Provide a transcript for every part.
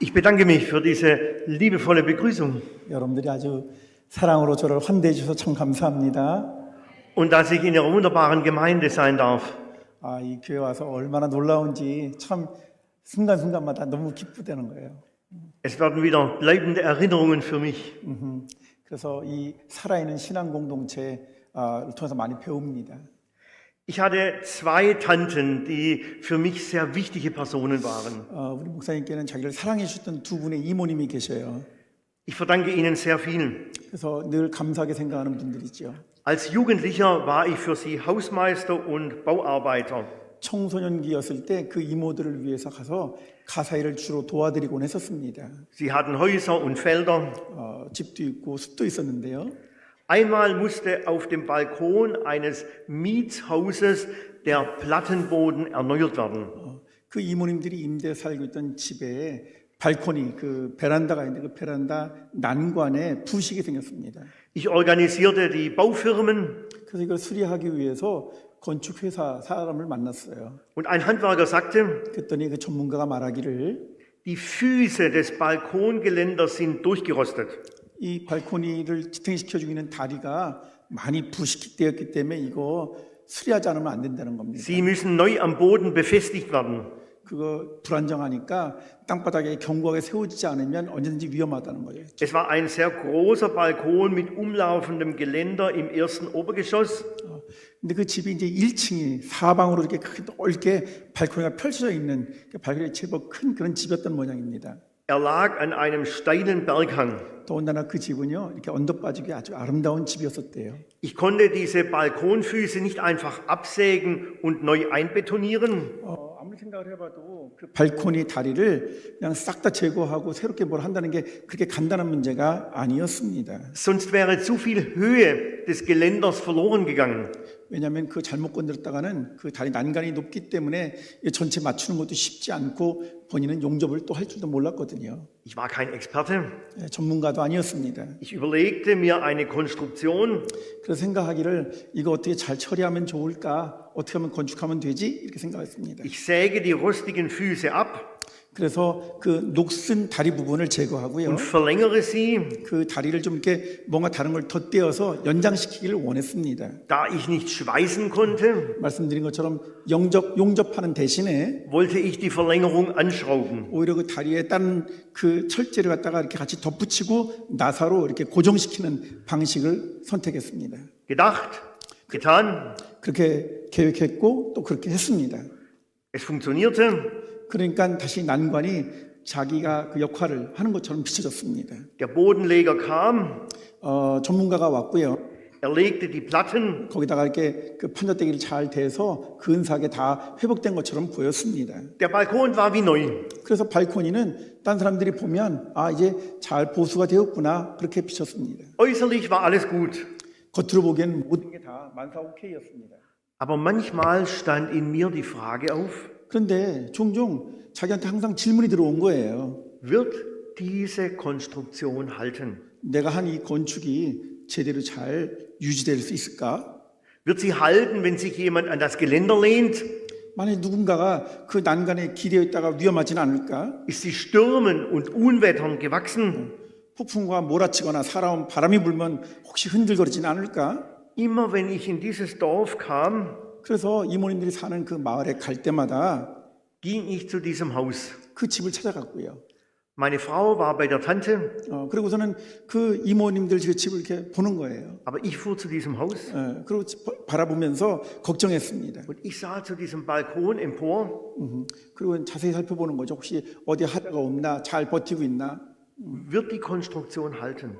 Ich bedanke mich für diese liebevolle Begrüßung 여러분들이 아주 사랑으로 저를 환대해 주셔서 참 감사합니다. und dass ich in Ihrer wunderbaren Gemeinde sein darf. 이 교회 와서 얼마나 놀라운지 참 순간순간마다 너무 기쁘다는 거예요. Es werden wieder bleibende Erinnerungen für mich. 그래서 이 살아있는 신앙 공동체를 통해서 많이 배웁니다. Ich hatte zwei Tanten, die für mich sehr wichtige Personen waren. 우리 목사님께는 자기를 사랑해 주셨던 두 분의 이모님이 계셔요. Ich verdanke ihnen sehr viel. 그래서 늘 감사하게 생각하는 분들이죠. Als Jugendlicher war ich für sie Hausmeister und Bauarbeiter. 청소년기였을 때 그 이모들을 위해서 가서 가사일을 주로 도와드리곤 했었습니다. Sie hatten Häuser und Felder. 집도 있고 숲도 있었는데요. Einmal musste auf dem Balkon eines Mietshauses der Plattenboden erneuert werden. 그 이모님들이 임대 살고 있던 집에 발코니, 그 베란다가 있는데 그 베란다 난관에 부식이 생겼습니다. Ich organisierte die Baufirmen 그래서 이걸 수리하기 위해서 건축회사 사람을 만났어요. und ein Handwerker sagte, 그랬더니 그 전문가가 말하기를 die Füße des Balkongeländers sind durchgerostet. 이 발코니를 지탱시켜주고 있는 다리가 많이 부식되었기 때문에 이거 수리하지 않으면 안 된다는 겁니다. Sie müssen neu am Boden befestigt werden. 그거 불안정하니까 땅바닥에 견고하게 세워지지 않으면 언제든지 위험하다는 거예요. Es war ein sehr großer Balkon mit umlaufendem Geländer im ersten Obergeschoss. 근데 그 집이 이제 1층이 사방으로 이렇게 크게 넓게 발코니가 펼쳐져 있는 발코니가 제법 큰 그런 집이었던 모양입니다. Er lag an einem steilen Berghang. 더군다나 그 집은요 이렇게 언덕 빠지게 아주 아름다운 집이었었대요. Ich konnte diese Balkonfüße nicht einfach absägen und neu einbetonieren. 아무리 생각을 해봐도 그 발코니 다리를 그냥 싹 다 제거하고 새롭게 뭘 한다는 게 그렇게 간단한 문제가 아니었습니다. Sonst wäre zu viel Höhe des Geländers verloren gegangen. 왜냐하면 그 잘못 건드렸다가는 그 다리 난간이 높기 때문에 전체 맞추는 것도 쉽지 않고 본인은 용접을 또 할 줄도 몰랐거든요. Ich war kein Experte. 전문가도 아니었습니다. Ich überlegte mir eine Konstruktion. 그래서 생각하기를 이거 어떻게 잘 처리하면 좋을까? 어떻게 하면 건축하면 되지? 이렇게 생각했습니다. Ich säge die rostigen Füße ab 그래서 그 녹슨 다리 부분을 제거하고요. und verlängere sie. 그 다리를 좀 이렇게 뭔가 다른 걸 덧대어서 연장시키기를 원했습니다. Da ich nicht schweißen konnte, 말씀드린 것처럼 용접하는 대신에 wollte ich die Verlängerung anschrauben. 오히려 그 다리에 다른 그 철제를 갖다가 이렇게 같이 덧붙이고 나사로 이렇게 고정시키는 방식을 선택했습니다. Gedacht, getan. 그렇게 계획했고 또 그렇게 했습니다. Es funktionierte. 그러니까 다시 난관이 자기가 그 역할을 하는 것처럼 비춰졌습니다. Der Bodenleger kam, 전문가가 왔고요. er legte die Platten. 거기다가 이렇게 그 판자대기를 잘 대서 근사하게 다 회복된 것처럼 보였습니다. Der Balkon war wie neu. 그래서 발코니는 딴 사람들이 보면 이제 잘 보수가 되었구나 그렇게 비쳤습니다. Äußerlich war alles gut. 겉으로 보기엔 모든 게 다 만사오케이였습니다. Aber manchmal stand in mir die Frage auf, 그런데 종종 자기한테 항상 질문이 들어온 거예요. wird diese Konstruktion halten? 내가 한 이 건축이 제대로 잘 유지될 수 있을까? Wird sie halten, wenn sich jemand an das Geländer lehnt? 만약 누군가가 그 난간에 기대어 있다가 위험하지는 않을까? Ist sie Stürmen und Unwettern gewachsen? 폭풍과 몰아치거나 살아온 바람이 불면 혹시 흔들거리지는 않을까? Immer wenn ich in dieses Dorf kam, 그래서 이모님들이 사는 그 마을에 갈 때마다 ging ich zu diesem Haus. 그 집을 찾아갔고요. Meine Frau war bei der Tante, 그리고서는 그 이모님들 그 집을 이렇게 보는 거예요. aber ich fuhr zu diesem Haus 그리고 바라보면서 걱정했습니다. und ich sah zu diesem Balkon empor. 그리고 자세히 살펴보는 거죠. 혹시 어디 하다가 없나, 잘 버티고 있나? Wird die Konstruktion halten?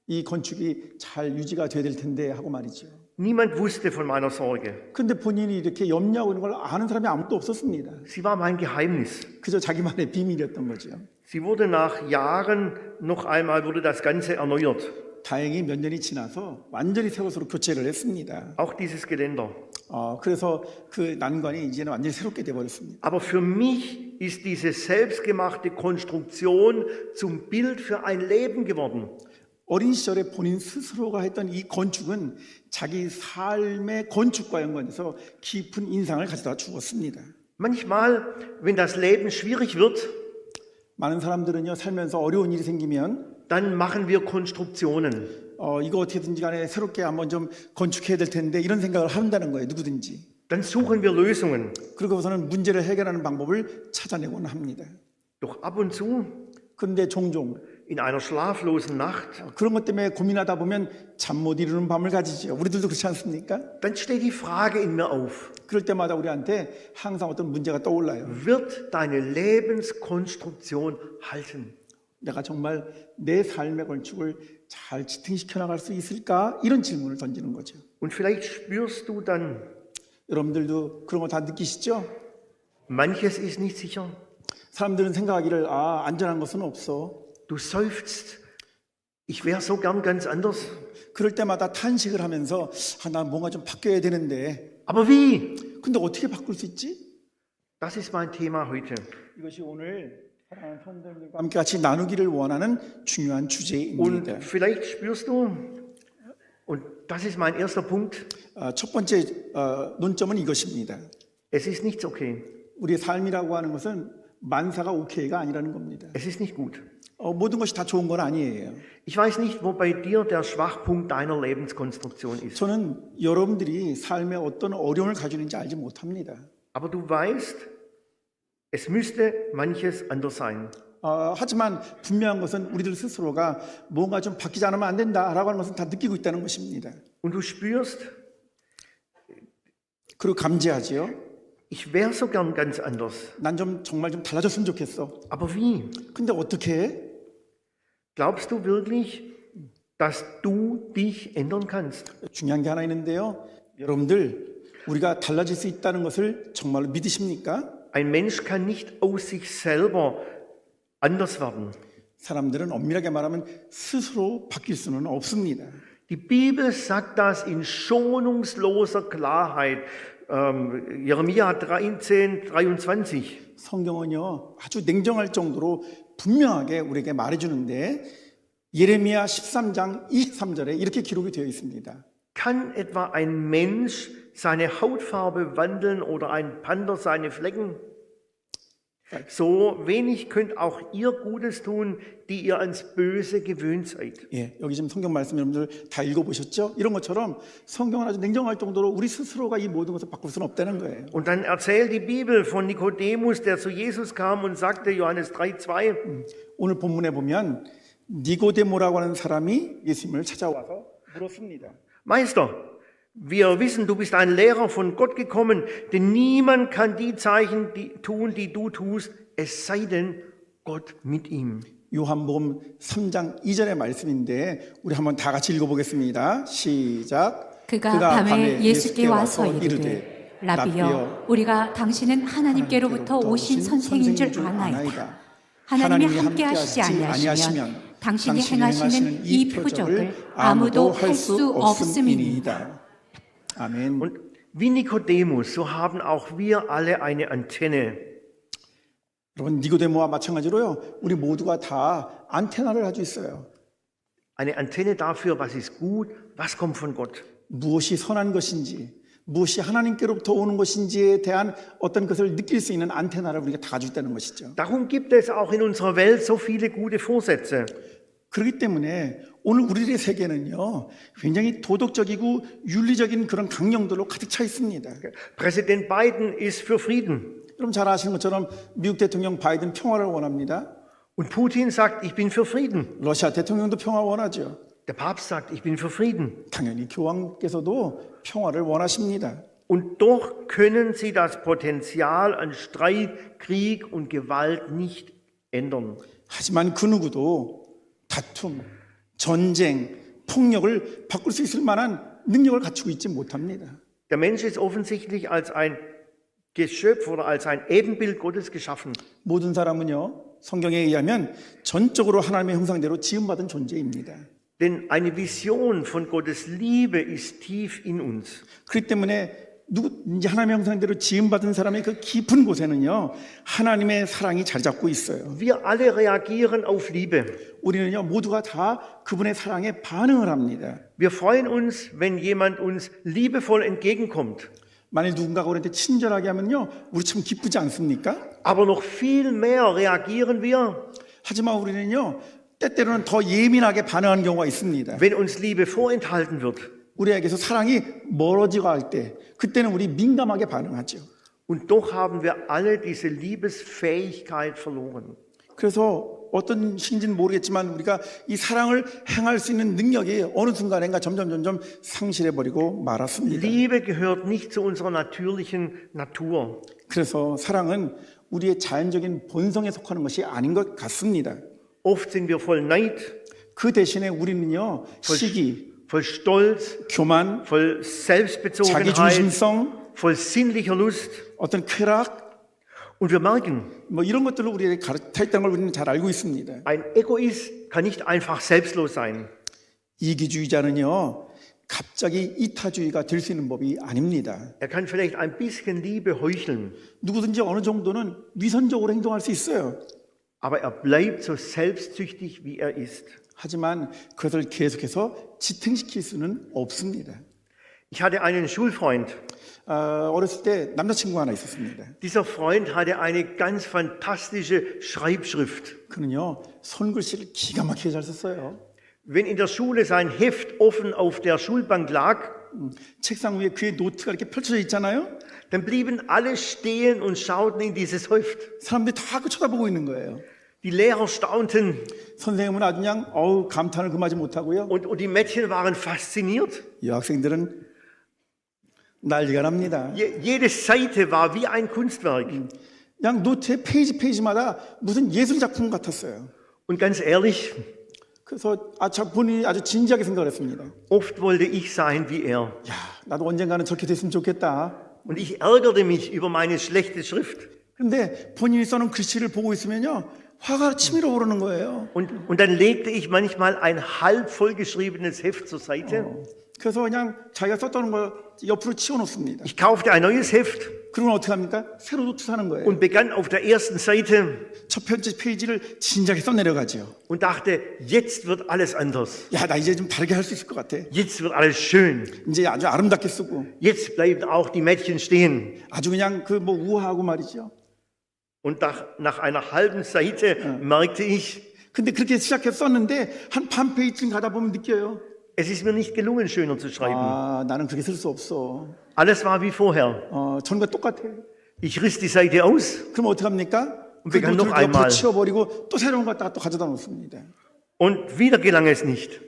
이 건축이 잘 유지가 돼야 될 텐데 하고 말이죠. Niemand wusste von meiner Sorge. 근데 본인이 이렇게 염려하고 있는 걸 아는 사람이 아무도 없었습니다. Sie war mein Geheimnis. 그저 자기만의 비밀이었던 거죠. Sie wurde nach Jahren noch einmal wurde das Ganze erneuert. 다행히 몇 년이 지나서 완전히 새 것으로 교체를 했습니다. Auch dieses Geländer. 그래서 그 난관이 이제는 완전히 새롭게 돼버렸습니다. Aber für mich ist diese selbstgemachte Konstruktion zum Bild für ein Leben geworden. 어린 시절에 본인 스스로가 했던 이 건축은 자기 삶의 건축과 연관해서 깊은 인상을 가져다 주었습니다. Manchmal, wenn das Leben schwierig wird, 많은 사람들은요 살면서 어려운 일이 생기면 dann machen wir Konstruktionen. 이거 어떻게든지 간에 새롭게 한번 좀 건축해야 될 텐데 이런 생각을 한다는 거예요. 누구든지. Dann suchen wir Lösungen. 그러고서는 문제를 해결하는 방법을 찾아내곤 합니다. Doch ab und zu, 그런데 종종 in einer schlaflosen Nacht, 그런 것 때문에 고민하다 보면 잠 못 이루는 밤을 가지죠. 우리들도 그렇지 않습니까? dann steht die Frage in mir auf. 그럴 때마다 우리한테 항상 어떤 문제가 떠올라요. Wird deine Lebenskonstruktion halten? 내가 정말 내 삶의 건축을 잘 지탱시켜 나갈 수 있을까? 이런 질문을 던지는 거죠. Und vielleicht spürst du dann, 여러분들도 그런 거 다 느끼시죠? manches ist nicht sicher. 사람들은 생각하기를 안전한 것은 없어. Du seufzt, ich wäre so gern ganz anders. 그럴 때마다 탄식을 하면서 나 뭔가 좀 바뀌어야 되는데 Aber wie? 근데 어떻게 바꿀 수 있지? Das ist mein Thema heute. 이것이 오늘 사랑하는 성도님들과 함께 같이 나누기를 원하는 중요한 Und 주제입니다. vielleicht spürst du, und das ist mein erster Punkt, 첫 번째 논점은 이것입니다. es ist nicht okay. 우리의 삶이라고 하는 것은 만사가 오케이가 아니라는 겁니다. Es ist nicht gut. 모든 것이 다 좋은 건 아니에요. Ich weiß nicht, wo bei dir der Schwachpunkt deiner Lebenskonstruktion ist. 저는 여러분들이 삶에 어떤 어려움을 가지고 있는지 알지 못합니다. Aber du weißt, es müsste manches anders sein. 하지만 분명한 것은 우리들 스스로가 뭔가 좀 바뀌지 않으면 안 된다라고 하는 것은 다 느끼고 있다는 것입니다. Und du spürst, 그리고 감지하지요. ich wäre so gern ganz anders. 난 좀 정말 좀 달라졌으면 좋겠어. Aber wie? 근데 어떻게 해? Glaubst du wirklich, dass du dich ändern kannst? 중요한 게 하나 있는데요. 여러분들 우리가 달라질 수 있다는 것을 정말로 믿으십니까? Ein Mensch kann nicht aus sich selber anders werden. 사람들은 엄밀하게 말하면 스스로 바뀔 수는 없습니다. Die Bibel sagt das in schonungsloser Klarheit. Jeremia 13, 23. 성경은요 아주 냉정할 정도로 분명하게 우리에게 말해주는데 예레미야 13장 23절에 이렇게 기록이 되어 있습니다. Kann etwa ein Mensch seine Hautfarbe wandeln oder ein Panther seine Flecken? So wenig könnt auch ihr Gutes tun, die ihr ans Böse gewöhnt seid. 여기 지금 성경 말씀 여러분들 다 읽어보셨죠? 이런 것처럼 성경은 아주 냉정할 정도로 우리 스스로가 이 모든 것을 바꿀 수는 없다는 거예요. Und dann erzählt die Bibel von Nikodemus, der zu Jesus kam und sagte, Johannes 3,2, 오늘 본문에 보면 니고데모라고 하는 사람이 예수님을 찾아와서 물었습니다. Meister, wir wissen, du bist ein Lehrer von Gott gekommen, denn niemand kann die Zeichen tun, die du tust, es sei denn Gott mit ihm. 요한복음 3장 2절의 말씀인데 우리 한번 다 같이 읽어보겠습니다. 시작. 그가 밤에 예수께 와서 이르되 라비여 우리가 당신은 하나님께로부터 오신 선생인 줄 아나이다. 하나님이 함께 하시지 아니하시면 당신이 행하시는 이 표적을 아무도 할 수 없음이니이다. 아멘. Und wie Nikodemus, so haben auch wir alle eine Antenne. 여러분 니고데모와 마찬가지로요. 우리 모두가 다 안테나를 가지고 있어요. Eine Antenne dafür, was ist gut, was kommt von Gott. 무엇이 선한 것인지, 무엇이 하나님께로부터 오는 것인지에 대한 어떤 것을 느낄 수 있는 안테나를 우리가 다 가지고 있다는 것이죠. Darum gibt es auch in unserer Welt so viele gute Vorsätze. 그렇기 때문에 오늘 우리들의 세계는요 굉장히 도덕적이고 윤리적인 그런 강령들로 가득 차 있습니다. Präsident Biden ist für Frieden. 여러분 잘 아시는 것처럼 미국 대통령 바이든 평화를 원합니다. Und Putin sagt, ich bin für Frieden. 러시아 대통령도 평화 원하죠. Der Papst sagt, ich bin für Frieden. 당연히 교황께서도 평화를 원하십니다. Und doch können sie das Potenzial an Streit, Krieg und Gewalt nicht ändern. 하지만 그 누구도 다툼, 전쟁, 폭력을 바꿀 수 있을 만한 능력을 갖추고 있지 못합니다. Der Mensch ist offensichtlich als ein Geschöpf oder als ein Ebenbild Gottes geschaffen. 모든 사람은요 성경에 의하면 전적으로 하나님의 형상대로 지음받은 존재입니다. Denn eine Vision von Gottes Liebe ist tief in uns. 그렇기 때문에 누구든지 하나님의 형상대로 지음받은 사람의 그 깊은 곳에는요 하나님의 사랑이 자리 잡고 있어요. Wir alle reagieren auf Liebe. 우리는요 모두가 다 그분의 사랑에 반응을 합니다. Wir freuen uns, wenn jemand uns liebevoll entgegenkommt. 만일 누군가가 우리한테 친절하게 하면요, 우리 참 기쁘지 않습니까? Aber noch viel mehr reagieren wir, 하지만 우리는요, 때때로는 더 예민하게 반응하는 경우가 있습니다. wenn uns Liebe vorenthalten wird. 우리에게서 사랑이 멀어지고 할 때, 그때는 우리 민감하게 반응하죠. Und doch haben wir alle diese Liebesfähigkeit verloren. 그래서 어떤 식인지는 모르겠지만 우리가 이 사랑을 행할 수 있는 능력이 어느 순간인가 점점 상실해버리고 말았습니다. Liebe gehört nicht zu unserer natürlichen Natur. 그래서 사랑은 우리의 자연적인 본성에 속하는 것이 아닌 것 같습니다. Oft sind wir voll Neid, 그 대신에 우리는요, 시기, voll Stolz, 교만, voll Selbstbezogenheit, 자기중심성, voll sinnlicher Lust. 어떤 쾌락, Und wir merken, 뭐 이런 것들로 우리에게 가르쳐 있다는 걸 우리는 잘 알고 있습니다. ein Egoist kann nicht einfach selbstlos sein. 이기주의자는요, 갑자기 이타주의가 될 수 있는 법이 아닙니다. Er kann vielleicht ein bisschen Liebe heucheln, 누구든지 어느 정도는 위선적으로 행동할 수 있어요. aber er bleibt so selbstsüchtig, wie er ist. 하지만 그것을 계속해서 지탱시킬 수는 없습니다. Ich hatte einen Schulfreund. 어렸을 때 남자친구가 하나 있었습니다. Dieser Freund hatte eine ganz fantastische Schreibschrift. 그는요, 손글씨를 기가 막히게 잘 썼어요. Wenn in der Schule sein Heft offen auf der Schulbank lag, 책상 위에 그의 노트가 이렇게 펼쳐져 있잖아요. dann blieben alle stehen und schauten in dieses Heft. 사람들이 다 그 쳐다보고 있는 거예요. Die Lehrer staunten 선생님은 아주 그냥 감탄을 금하지 못하고요. und die Mädchen waren fasziniert. 여학생들은 난리가 납니다. Jede Seite war wie ein Kunstwerk. 그냥 노트의 페이지마다 무슨 예술 작품 같았어요. Und ganz ehrlich, 그래서 본인이 아주 진지하게 생각을 했습니다. oft wollte ich sein wie er. 야, 나도 언젠가는 저렇게 됐으면 좋겠다. Und ich ärgerte mich über meine schlechte Schrift. 근데 본인이 써놓은 글씨를 보고 있으면요, 화가 치밀어 오르는 거예요. Und dann legte ich manchmal ein halb vollgeschriebenes Heft zur Seite. 그래서 그냥 자기가 썼다는 걸 옆으로 치워놓습니다. Ich kaufte ein neues Heft 그러면 어떻게 합니까? 새로 노트 사는 거예요. und begann auf der ersten Seite 첫 번째 페이지를 진작에 써내려가죠. und dachte, jetzt wird alles anders. 야, 나 이제 좀 다르게 할 수 있을 것 같아. Jetzt wird alles schön. 이제 아주 아름답게 쓰고. Jetzt bleiben auch die Mädchen stehen. 아주 그냥 우아하고 말이죠. Und nach einer halben Seite merkte ich, 근데 그렇게 시작해서 썼는데 한 반 페이지쯤 가다 보면 느껴요. es ist mir nicht gelungen, schöner zu schreiben. 아, 나는 그렇게 쓸 수 없어. Alles war wie vorher. 전과 똑같아. Ich riss die Seite aus 그럼 어떻게 합니까? 그 begann noch 노트를 einmal. 치워버리고 또 새로운 거 갖다가 또 가져다 놓습니다. und wieder gelang es nicht.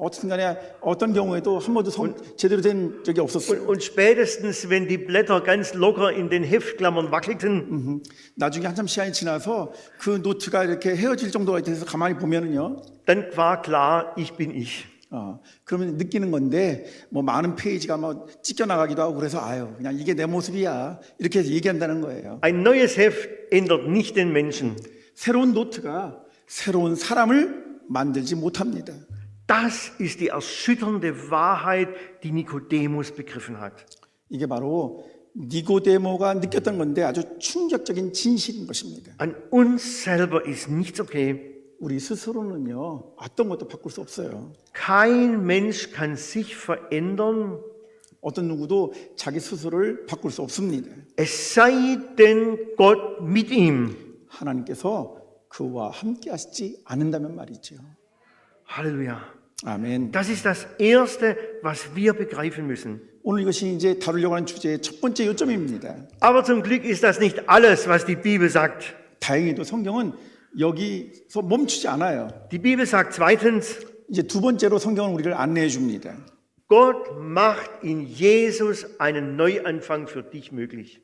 어쨌든 간에 어떤 경우에도 한 번도 제대로 된 적이 없었어요. Und spätestens, wenn die Blätter ganz locker in den Heftklammern wackelten, 나중에 한참 시간이 지나서 그 노트가 이렇게 헤어질 정도가 돼서 가만히 보면은요. dann war klar, ich bin ich. 그러면 느끼는 건데 뭐 많은 페이지가 찢겨 나가기도 하고 그래서 그냥 이게 내 모습이야 이렇게 얘기한다는 거예요. Ein neues Heft ändert nicht den Menschen. 새로운 노트가 새로운 사람을 만들지 못합니다. Das ist die erschütternde Wahrheit, die Nikodemus begriffen hat. 이게 바로 니고데모가 느꼈던 건데 아주 충격적인 진실인 것입니다. An uns selber ist nichts okay. 우리 스스로는요, 어떤 것도 바꿀 수 없어요. Kein Mensch kann sich verändern, 어떤 누구도 자기 스스로를 바꿀 수 없습니다. es sei denn Gott mit ihm. 하나님께서 그와 함께 하시지 않는다면 말이죠. Halleluja. 아멘. Das ist das Erste, was wir begreifen müssen. 오늘 이것이 이제 다루려고 하는 주제의 첫 번째 요점입니다. Aber zum Glück ist das nicht alles, was die Bibel sagt. 다행히도 성경은 여기서 멈추지 않아요. Die Bibel sagt zweitens, 이제 두 번째로 성경은 우리를 안내해 줍니다. Gott macht in Jesus einen Neuanfang für dich möglich.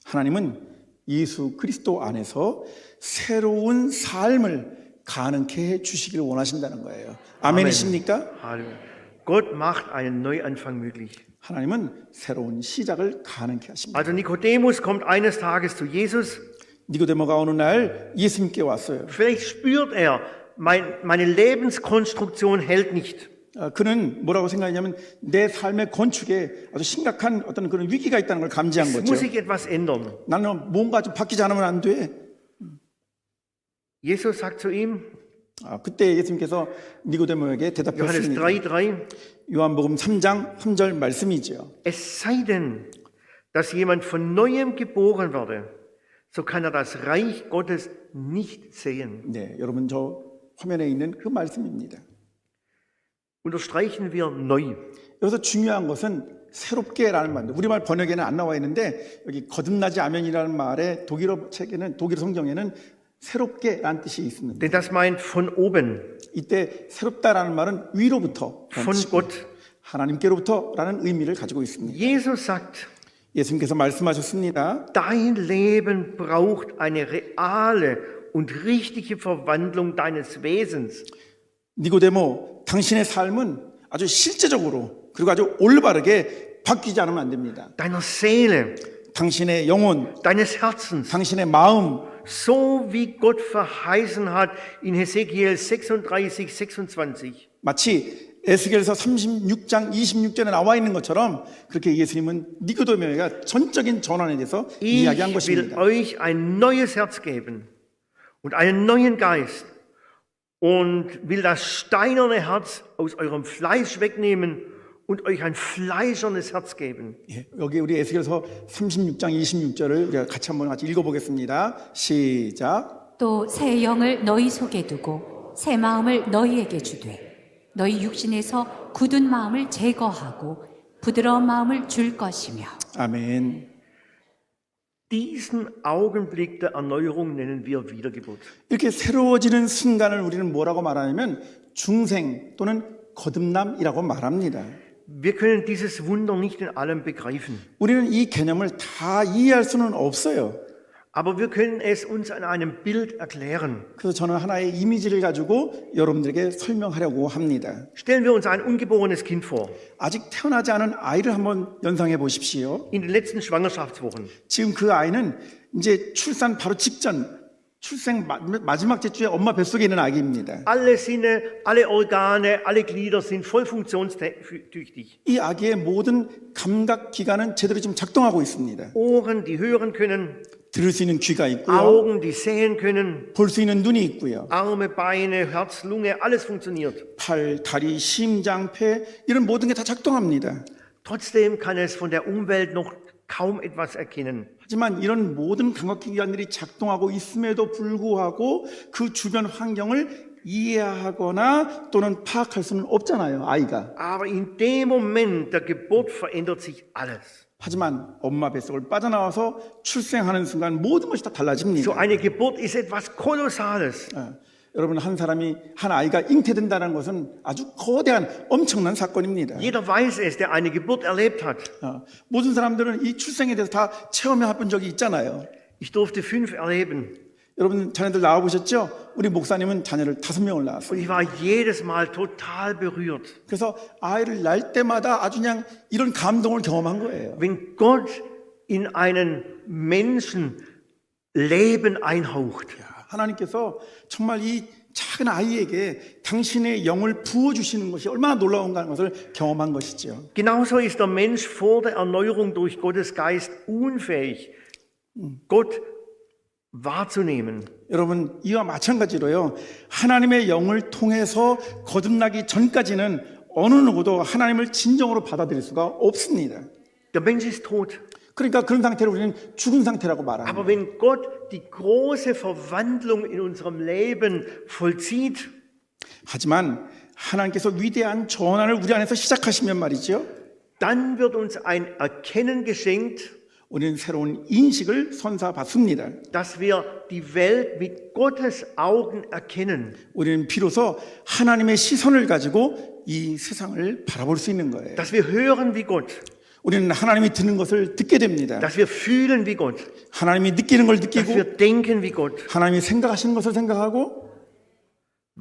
하나님은 예수 그리스도 안에서 새로운 삶을 가능케 해 주시길 원하신다는 거예요. 아멘이십니까? Halleluja. Gott macht einen Neuanfang möglich. 하나님은 새로운 시작을 가능케 하십니다. Also Nikodemus kommt eines Tages zu Jesus. 니고데모가 어느 날 예수님께 왔어요. Vielleicht spürt er, meine Lebenskonstruktion hält nicht. 그는 뭐라고 생각했냐면 내 삶의 건축에 아주 심각한 어떤 그런 위기가 있다는 걸 감지한 Es 거죠. muss sich etwas ändern. 나는 뭔가 좀 바뀌지 않으면 안 돼. Jesus sagt zu ihm, 그때 예수님께서 니고데모에게 Johannes 대답했습니다. 3,3, 요한복음 3장 3절 말씀이죠. es sei denn, dass jemand von neuem geboren werde, so kann das Reich Gottes nicht sehen. 네, 여러분 저 화면에 있는 그 말씀입니다. Unterstreichen wir neu. 여기서 중요한 것은 새롭게라는 말입니다. 우리말 번역에는 안 나와 있는데 여기 거듭나지 않으면이라는 말에 독일어 책에는 독일어 성경에는 새롭게라는 뜻이 있습니다. Denn das meint von oben, 이때 새롭다라는 말은 위로부터, von Gott. 하나님께로부터라는 의미를 가지고 있습니다. Jesus sagt, 예수님께서 말씀하셨습니다. dein Leben braucht eine reale und richtige Verwandlung deines Wesens. 니고데모, 당신의 삶은 아주 실제적으로 그리고 아주 올바르게 바뀌지 않으면 안 됩니다. Deiner Seele, 당신의 영혼, deines Herzens, 당신의 마음, so wie Gott verheißen hat in Hesekiel 36, 26. 마치 에스겔서 36장 26절에 나와 있는 것처럼 그렇게 예수님은 니고데모에게 전적인 전환에 대해서 이야기한 Ich will 것입니다. euch ein neues Herz geben und einen neuen Geist und will das steinerne Herz aus eurem Fleisch wegnehmen und euch ein fleischernes Herz geben. 예, 여기 우리 에스겔서 36장 26절을 우리가 같이 읽어보겠습니다. 시작. 또 새 영을 너희 속에 두고 새 마음을 너희에게 주되 너희 육신에서 굳은 마음을 제거하고 부드러운 마음을 줄 것이며. 아멘. Diesen Augenblick der Erneuerung nennen wir Wiedergeburt. 이렇게 새로워지는 순간을 우리는 뭐라고 말하냐면 중생 또는 거듭남이라고 말합니다. Wir können dieses Wunder nicht in allem begreifen, 우리는 이 개념을 다 이해할 수는 없어요. aber wir können es uns an einem Bild erklären. 그래서 저는 하나의 이미지를 가지고 여러분들에게 설명하려고 합니다. Stellen wir uns ein ungeborenes Kind vor. 아직 태어나지 않은 아이를 한번 연상해 보십시오. In den letzten Schwangerschaftswochen. 지금 그 아이는 이제 출산 바로 직전, 출생 마지막 주에 엄마 뱃속에 있는 아기입니다. Alle Sinne, alle Organe, alle Glieder sind voll funktionstüchtig. 이 아기의 모든 감각 기관은 제대로 지금 작동하고 있습니다. Ohren, die hören können, 들을 수 있는 귀가 있고요. Augen, die sehen können, 볼 수 있는 눈이 있고요. Arme, Beine, Herz, Lunge, alles funktioniert. 팔, 다리, 심장, 폐 이런 모든 게 다 작동합니다. Trotzdem kann es von der Umwelt noch kaum etwas erkennen. 하지만 이런 모든 감각기관들이 작동하고 있음에도 불구하고 그 주변 환경을 이해하거나 또는 파악할 수는 없잖아요, 아이가. Aber in dem Moment der Geburt verändert sich alles. 하지만 엄마 뱃속을 빠져나와서 출생하는 순간 모든 것이 다 달라집니다. So eine Geburt ist etwas Kolossales. 여러분 한 아이가 잉태된다는 것은 아주 거대한 엄청난 사건입니다. Jeder weiß es, der eine Geburt erlebt hat. 모든 사람들은 이 출생에 대해서 다 체험해 본 적이 있잖아요. Ich durfte 5 erleben. 여러분 자녀들 낳아보셨죠? 우리 목사님은 자녀를 5명을 낳았어요. Und ich war jedes Mal total berührt. 그래서 아이를 낳을 때마다 아주 그냥 이런 감동을 경험한 거예요. Wenn Gott in einen Menschen Leben einhaucht. 하나님께서 정말 이 작은 아이에게 당신의 영을 부어주시는 것이 얼마나 놀라운가 하는 것을 경험한 것이죠. Genauso ist der Mensch vor der Erneuerung durch Gottes Geist unfähig, Gott wahrzunehmen. 여러분 이와 마찬가지로요. 하나님의 영을 통해서 거듭나기 전까지는 어느 누구도 하나님을 진정으로 받아들일 수가 없습니다. Der Mensch ist tot. 그러니까 그런 상태를 우리는 죽은 상태라고 말합니다. Aber wenn Gott die große Verwandlung in unserem Leben vollzieht, 하지만 하나님께서 위대한 전환을 우리 안에서 시작하시면 말이죠. dann wird uns ein Erkennen geschenkt, 우리는 새로운 인식을 선사받습니다. dass wir die Welt mit Gottes Augen erkennen. 우리는 비로소 하나님의 시선을 가지고 이 세상을 바라볼 수 있는 거예요. Dass wir hören wie Gott. 우리는 하나님이 듣는 것을 듣게 됩니다. Dass wir fühlen wie Gott. 하나님이 느끼는 걸 Dass 느끼고 wir denken wie Gott. 하나님이 생각하시는 것을 생각하고.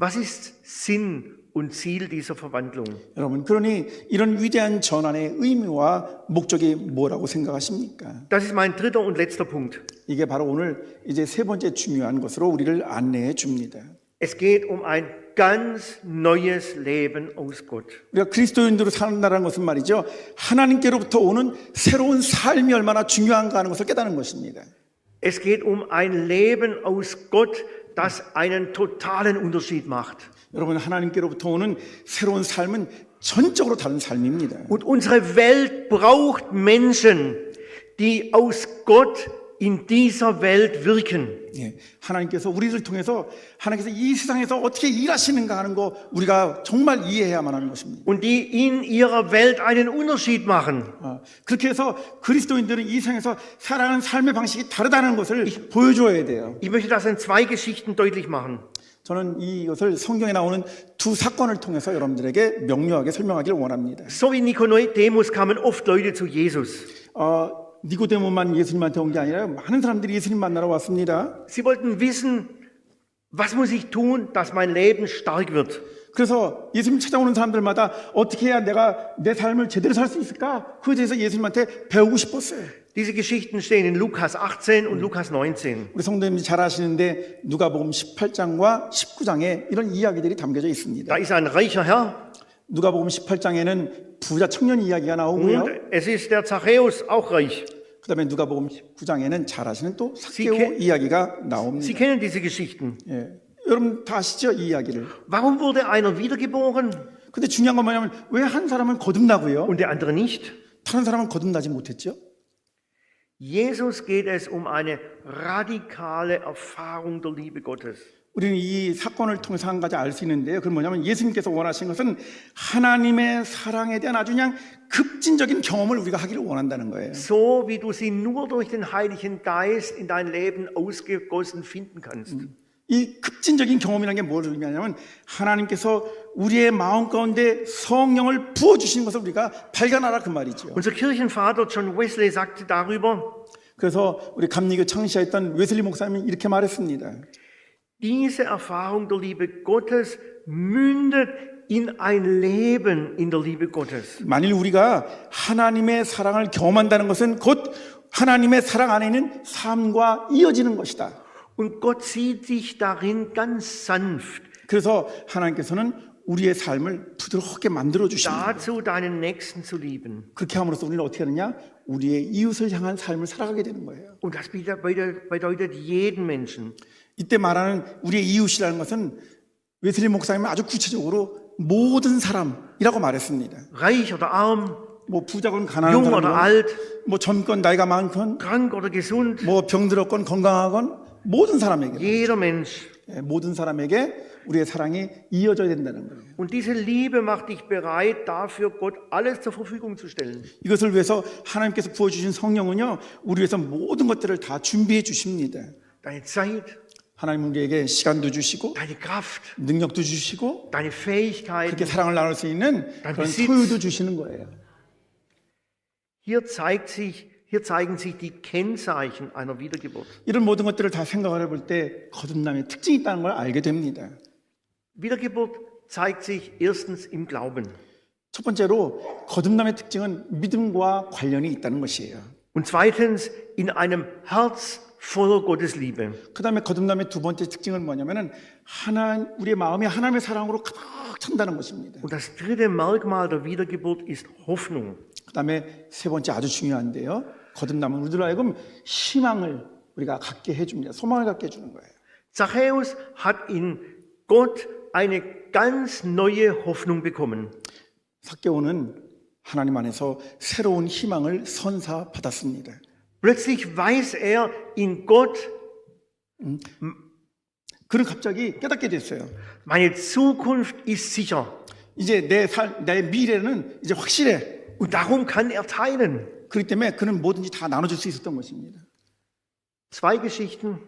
Was ist Sinn und Ziel dieser Verwandlung? 여러분, 그러니 이런 위대한 전환의 의미와 목적이 뭐라고 생각하십니까? Das ist mein dritter und letzter Punkt. 이게 바로 오늘 이제 세 번째 중요한 것으로 우리를 안내해 줍니다. Es geht um ein ganz neues Leben aus Gott. 우리가 그리스도인으로 산다는 것은 말이죠. 하나님께로부터 오는 새로운 삶이 얼마나 중요한가 하는 것을 깨닫는 것입니다. Es geht um ein Leben aus Gott, das einen totalen Unterschied macht. 여러분, 하나님께로부터 오는 새로운 삶은 전적으로 다른 삶입니다. Und unsere Welt braucht Menschen, die aus Gott in dieser Welt wirken. 예, 하나님께서 우리를 통해서 하나님께서 이 세상에서 어떻게 일하시는가 하는 거 우리가 정말 이해해야만 하는 것입니다. Und die in ihrer Welt einen Unterschied machen. 그렇게 해서 그리스도인들은 이 세상에서 살아가는 삶의 방식이 다르다는 것을 보여줘야 돼요. Ich möchte das in zwei Geschichten deutlich machen. 저는 이것을 성경에 나오는 두 사건을 통해서 여러분들에게 명료하게 설명하기를 원합니다. So wie Nikodemus kamen oft Leute zu Jesus. 니고데모만 예수님한테 온 게 아니라 많은 사람들이 예수님 만나러 왔습니다. Sie wollten wissen, was muss ich tun, dass mein Leben stark wird? 그래서 예수님 찾아오는 사람들마다 어떻게 해야 내가 내 삶을 제대로 살 수 있을까? 그에 대해서 예수님한테 배우고 싶었어요. Diese Geschichten stehen in Lukas 18 und Lukas 19. 우리 성도님들이 잘 아시는데 누가복음 18장과 19장에 이런 이야기들이 담겨져 있습니다. Da ist ein reicher Herr 누가복음 18장에는 부자 청년 이야기가 나오고요. und es ist der Zachäus, auch reich. 그다음에 누가복음 19장에는 잘 아시는 또 삭개오 이야기가 Sie 나옵니다. kennen diese Geschichten. 예. 여러분 다 아시죠? 이 이야기를. Warum wurde einer wiedergeboren 근데 중요한 건 뭐냐면 왜 한 사람은 거듭나고요? und der andere nicht? 다른 사람은 거듭나지 못했죠? Jesus geht es um eine radikale Erfahrung der Liebe Gottes. 우리는 이 사건을 통해서 한 가지 알 수 있는데요. 그건 뭐냐면 예수님께서 원하시는 것은 하나님의 사랑에 대한 아주 그냥 급진적인 경험을 우리가 하기를 원한다는 거예요. So wie du sie nur durch den Heiligen Geist in dein Leben ausgegossen finden kannst. 이 급진적인 경험이라는 게 뭘 의미하냐면 하나님께서 우리의 마음 가운데 성령을 부어주시는 것을 우리가 발견하라 그 말이죠. Unser Kirchenvater John Wesley sagte darüber, 그래서 우리 감리교 창시했던 웨슬리 목사님이 이렇게 말했습니다. diese Erfahrung der Liebe Gottes mündet in ein Leben in der Liebe Gottes. 만일 우리가 하나님의 사랑을 경험한다는 것은 곧 하나님의 사랑 안에 있는 삶과 이어지는 것이다. Und Gott sieht dich darin ganz sanft. 그래서 하나님께서는 우리의 삶을 부드럽게 만들어 주십니다. Dazu deinen Nächsten zu lieben. 그렇게 함으로써 우리는 어떻게 하느냐? 우리의 이웃을 향한 삶을 살아가게 되는 거예요. Und das bedeutet jeden Menschen. 이때 말하는 우리의 이웃이라는 것은 웨슬리 목사님은 아주 구체적으로 모든 사람이라고 말했습니다. Reich oder arm, 뭐 부자건 가난한 jung oder 사람, alt, 뭐 젊건 나이가 많건, krank oder gesund, 뭐 병들었건 건강하건 모든 사람에게, jeder Mensch. 모든 사람에게 우리의 사랑이 이어져야 된다는 거예요. Und diese Liebe macht dich bereit, dafür Gott alles zur Verfügung zu stellen. 이것을 위해서 하나님께서 부어주신 성령은요, 우리 위해서 모든 것들을 다 준비해 주십니다. Deine Zeit, 하나님은 우리에게 시간도 주시고 deine Kraft, 능력도 주시고 deine Fähigkeiten. 그렇게 사랑을 나눌 수 있는 그런 Besitz. 소유도 주시는 거예요. Hier zeigen sich die Kennzeichen einer Wiedergeburt. 이런 모든 것들을 다 생각을 해볼 때 거듭남의 특징이 있다는 걸 알게 됩니다. Wiedergeburt zeigt sich erstens im Glauben. 첫 번째로 거듭남의 특징은 믿음과 관련이 있다는 것이에요. Und zweitens in einem Herz voller Gottesliebe. 그 다음에 거듭남의 두 번째 특징은 뭐냐면은 우리의 마음이 하나님의 사랑으로 가득 찬다는 것입니다. Und das dritte Merkmal der Wiedergeburt ist Hoffnung. 그 다음에 세 번째 아주 중요한데요. 거듭남은 우리들로 하여금 희망을 우리가 갖게 해줍니다. 소망을 갖게 해주는 거예요. Zachäus hat in Gott eine ganz neue Hoffnung bekommen. 삭개오는 하나님 안에서 새로운 희망을 선사받았습니다. Plötzlich weiß er in Gott, 그는 갑자기 깨닫게 됐어요. meine Zukunft ist sicher. 이제 내 미래는 이제 확실해. Und darum kann er teilen. 그렇기 때문에 그는 뭐든지 다 나눠줄 수 있었던 것입니다. Zwei Geschichten,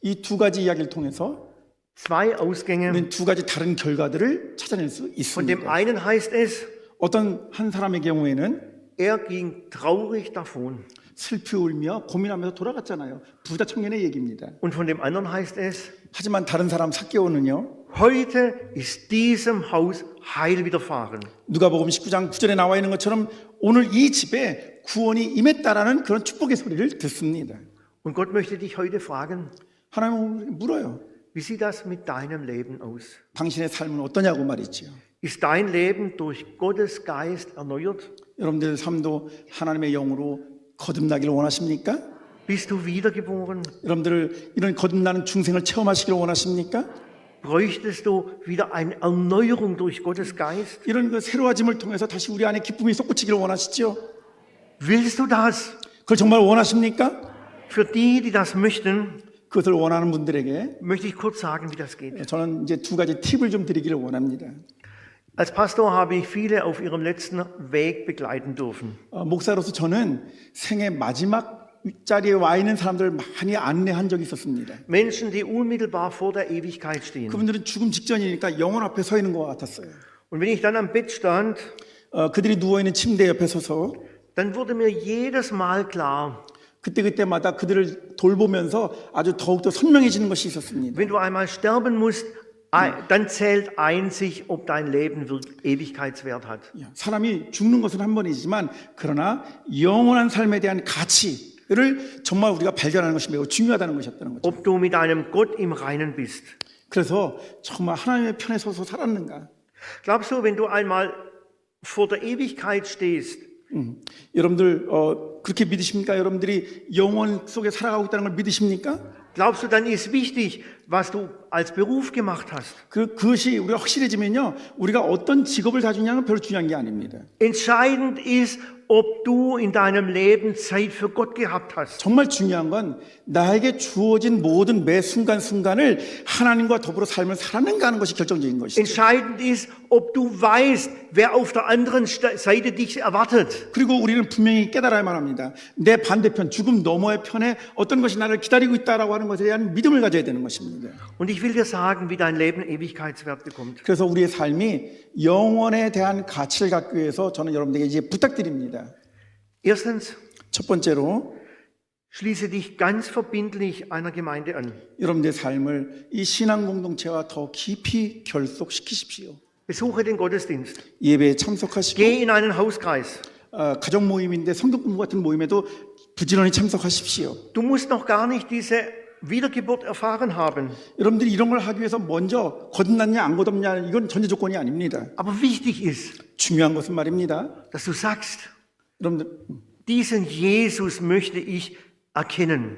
이 두 가지 이야기를 통해서 zwei Ausgänge. 우리는 두 가지 다른 결과들을 찾아낼 수 Von dem 있습니다. einen heißt es, 어떤 한 사람의 경우에는 er ging traurig davon. 슬피 울며 고민하면서 돌아갔잖아요. 부자 청년의 얘기입니다. Und von dem anderen heißt es, 하지만 다른 사람 삭개오는요. heute ist diesem Haus Heil widerfahren. 누가복음 19장 9절에 나와 있는 것처럼 오늘 이 집에 구원이 임했다라는 그런 축복의 소리를 듣습니다. Und Gott möchte dich heute fragen, 하나님은 물어요. wie sieht das mit deinem Leben aus? 당신의 삶은 어떠냐고 말이죠. Ist dein Leben durch Gottes Geist erneuert? 여러분들 삶도 하나님의 영으로 거듭나기를 원하십니까? Bist du wiedergeboren? 여러분들 이런 거듭나는 중생을 체험하시기를 원하십니까? Bräuchtest du wieder eine Erneuerung durch Gottes Geist? 이런 그 새로워짐을 통해서 다시 우리 안에 기쁨이 솟구치기를 원하시죠? Willst du das? 그걸 정말 원하십니까? Für die, die das möchten, 그것을 원하는 분들에게 möchte ich kurz sagen, wie das geht. 저는 이제 두 가지 팁을 좀 드리기를 원합니다. Als Pastor habe ich viele auf ihrem letzten Weg begleiten dürfen. 목사로서 저는 생애 마지막 자리에 와 있는 사람들을 많이 안내한 적이 있었습니다. Menschen, die unmittelbar vor der Ewigkeit stehen. 그분들은 죽음 직전이니까 영혼 앞에 서 있는 것 같았어요. Und wenn ich dann am Bett stand, 그들이 누워있는 침대 옆에 서서 dann wurde mir jedes Mal klar, 그때마다 그들을 돌보면서 아주 더욱더 선명해지는 것이 있었습니다. wenn du einmal sterben musst, dann zählt einzig, ob dein Leben Ewigkeitswert hat. 사람이 죽는 것은 한 번이지만 그러나 영원한 삶에 대한 가치를 정말 우리가 발견하는 것이 매우 중요하다는 것이었다는 거죠. Ob du mit deinem Gott im Reinen bist. 그래서 정말 하나님의 편에 서서 살았는가? Glaubst du, wenn du einmal vor der Ewigkeit stehst, 여러분들 그렇게 믿으십니까? 여러분들이 영원 속에 살아가고 있다는 걸 믿으십니까? glaubst du, dann ist wichtig, was du als Beruf gemacht hast. 그것이 우리가 확실해지면요, 우리가 어떤 직업을 가지냐는 별로 중요한 게 아닙니다. Entscheidend ist, ob du in deinem Leben Zeit für Gott gehabt hast. 정말 중요한 건 나에게 주어진 모든 매 순간순간을 하나님과 더불어 삶을 살았는가 하는 것이 결정적인 것이죠. Entscheidend ist, ob du weißt, wer auf der anderen Seite dich erwartet. 그리고 우리는 분명히 깨달아야만 합니다. 내 반대편, 죽음 너머의 편에 어떤 것이 나를 기다리고 있다라고 하는 것에 대한 믿음을 가져야 되는 것입니다. Und ich will dir sagen, wie dein Leben Ewigkeitswert bekommt. 그래서 우리의 삶이 영원에 대한 가치를 갖기 위해서 저는 여러분들에게 이제 부탁드립니다. Erstens, 첫 번째로 schließe dich ganz verbindlich einer Gemeinde an. 여러분들의 삶을 이 신앙 공동체와 더 깊이 결속시키십시오. Besuche den Gottesdienst. 예배에 참석하시고 Geh in einen Hauskreis. 가족 모임인데 성도 공부 같은 모임에도 부지런히 참석하십시오. Du musst noch gar nicht diese Wiedergeburt erfahren haben. 여러분들이 이런 걸 하기 위해서 먼저 거듭났냐 안 거듭냐 이건 전제 조건이 아닙니다. Aber wichtig ist, 중요한 것은 말입니다. dass du sagst, 여러분들, diesen Jesus möchte ich erkennen.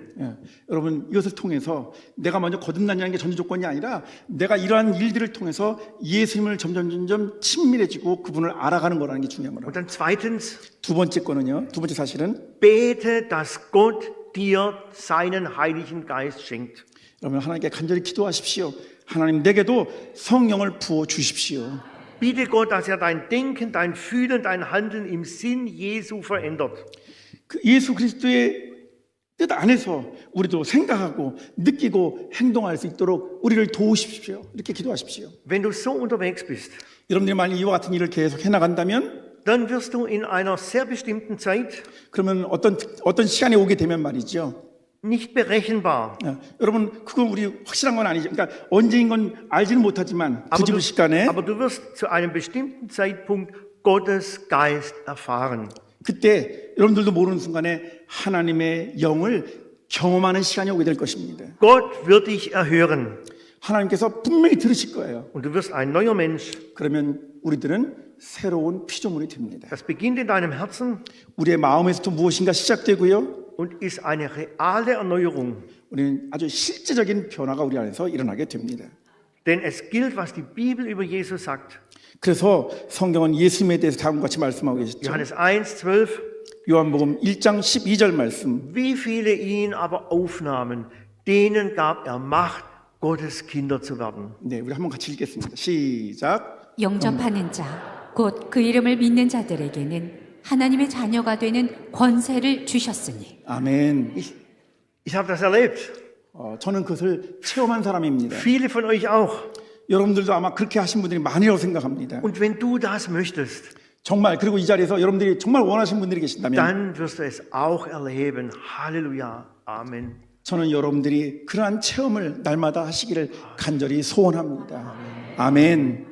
여러분 이것을 통해서 내가 먼저 거듭났냐는 게 전제 조건이 아니라 내가 이러한 일들을 통해서 예수님을 점점 친밀해지고 그분을 알아가는 거라는 게 중요한 Und 거라고. dann zweitens, 두 번째 거는요. 두 번째 사실은 bete, dass Gott dir seinen Heiligen Geist schenkt. 여러분 하나님께 간절히 기도하십시오. 하나님 내게도 성령을 부어 주십시오. Bitte Gott, dass er dein Denken, dein Fühlen, dein Handeln im Sinn Jesu verändert. 그 예수 그리스도의 뜻 안에서 우리도 생각하고 느끼고 행동할 수 있도록 우리를 도우십시오. 이렇게 기도하십시오. Wenn du so unterwegs bist, 여러분들이 만약 이와 같은 일을 계속 해나간다면 dann wirst du in einer sehr bestimmten Zeit 그러면 어떤 시간에 오게 되면 말이죠. nicht berechenbar. 여러분 그건 우리 확실한 건 아니죠. 그러니까 언제인 건 알지는 못하지만 그 집의 시간에 Aber du wirst zu einem bestimmten Zeitpunkt Gottes Geist erfahren. 그때 여러분들도 모르는 순간에 하나님의 영을 경험하는 시간이 오게 될 것입니다. Gott wird dich erhören. 하나님께서 분명히 들으실 거예요. Und du wirst ein neuer Mensch. 그러면 우리들은 새로운 피조물이 됩니다. Das beginnt in deinem Herzen 우리의 마음에서부터 무엇인가 시작되고요. und ist eine reale Erneuerung. 우리는 아주 실제적인 변화가 우리 안에서 일어나게 됩니다. Denn es gilt, was die Bibel über Jesus sagt. 그래서 성경은 예수님에 대해서 다음과 같이 말씀하고 계시죠. Johannes 1,12. 요한복음 1장 12절 말씀. Wie viele ihn aber aufnahmen, denen gab er Macht, Gottes Kinder zu werden. 네, 우리 한번 같이 읽겠습니다. 시작. 영접하는 자, 곧 그 이름을 믿는 자들에게는 하나님의 자녀가 되는 권세를 주셨으니. 아멘. Ich habe das erlebt. 저는 그것을 체험한 사람입니다. Viele von euch auch. 여러분들도 아마 그렇게 하신 분들이 많이라고 생각합니다. Und wenn du das möchtest, 정말 그리고 이 자리에서 여러분들이 정말 원하시는 분들이 계신다면 dann wirst du es auch erleben. Halleluja. Amen. 저는 여러분들이 그러한 체험을 날마다 하시기를 간절히 소원합니다. 아멘.